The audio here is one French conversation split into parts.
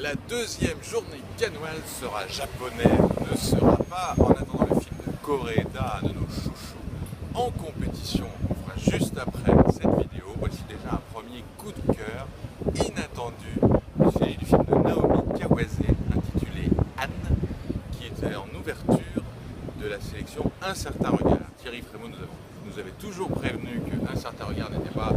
La deuxième journée cannoise sera japonaise, ne sera pas, en attendant le film de Koreeda, de nos chouchous, en compétition. On fera juste après cette vidéo. Voici déjà un premier coup de cœur inattendu du film de Naomi Kawase intitulé Anne, qui était en ouverture de la sélection Un certain regard. Thierry Frémaux nous avait toujours prévenu qu'Un certain regard n'était pas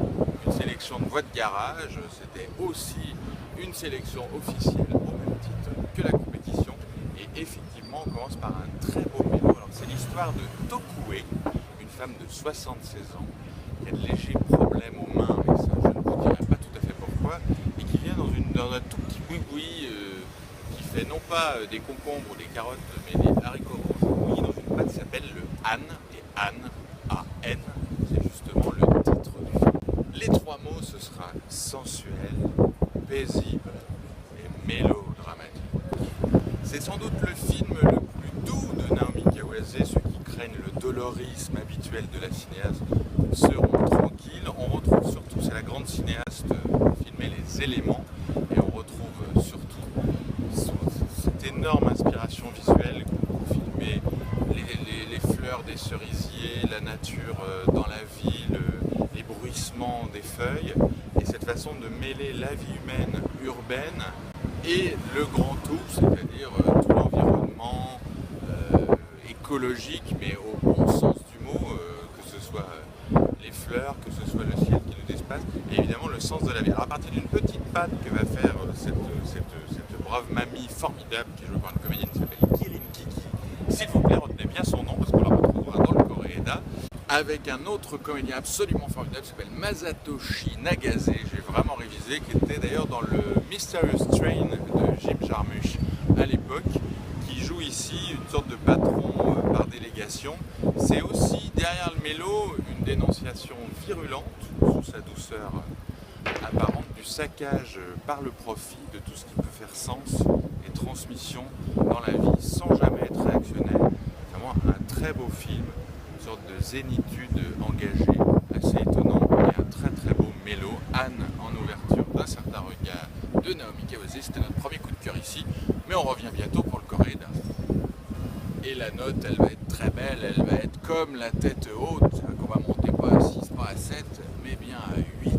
une sélection de voie de garage, c'était aussi une sélection officielle au même titre que la compétition. Et effectivement, on commence par un très beau mélo. Alors c'est l'histoire de Tokue, une femme de 76 ans qui a de légers problèmes aux mains, mais ça je ne vous dirai pas tout à fait pourquoi, et qui vient dans un tout petit boui-boui qui fait non pas des concombres ou des carottes, mais des haricots rouges bouillis dans une pâte qui s'appelle le Han. Et Han, A-N, c'est justement le titre du film. Les trois mots, ce sera sensuel, paisible et mélodramatique. C'est sans doute le film le plus doux de Naomi Kawase. Ceux qui craignent le dolorisme habituel de la cinéaste seront tranquilles. On retrouve surtout, c'est la grande cinéaste qui filmait Les Éléments, et on retrouve surtout cette énorme inspiration visuelle pour filmer les fleurs des cerisiers, la nature dans la ville, les bruissements des feuilles, et cette façon de mêler la vie humaine urbaine et le grand tout, c'est-à-dire tout l'environnement écologique, mais au bon sens du mot, que ce soit les fleurs, que ce soit le ciel qui nous dépasse, et évidemment le sens de la vie. Alors à partir d'une petite patte que va faire cette brave mamie formidable, qui est jouée par une comédienne qui s'appelle Kirin Kiki, s'il vous plaît, retenez bien son nom parce qu'on la retrouvera dans le Koreeda, avec un autre comédien absolument formidable qui s'appelle Masatoshi Nagase, j'ai vraiment révisé, qui était d'ailleurs dans le Mysterious Train de Jim Jarmusch à l'époque, qui joue ici une sorte de patron par délégation. C'est aussi derrière le mélo une dénonciation virulente, sous sa douceur apparente, du saccage par le profit de tout ce qui peut faire sens et transmission dans la vie sans jamais être réactionnaire. Vraiment un très beau film, une sorte de zénitude engagée, assez étonnant, et un très très beau mélo. Anne en ouverture d'Un certain regard de Naomi Kawase. C'était notre premier coup de cœur ici, mais on revient bientôt pour le Koreeda. Et la note, elle va être très belle, elle va être comme la tête haute, qu'on va monter pas à 6, pas à 7, mais bien à 8.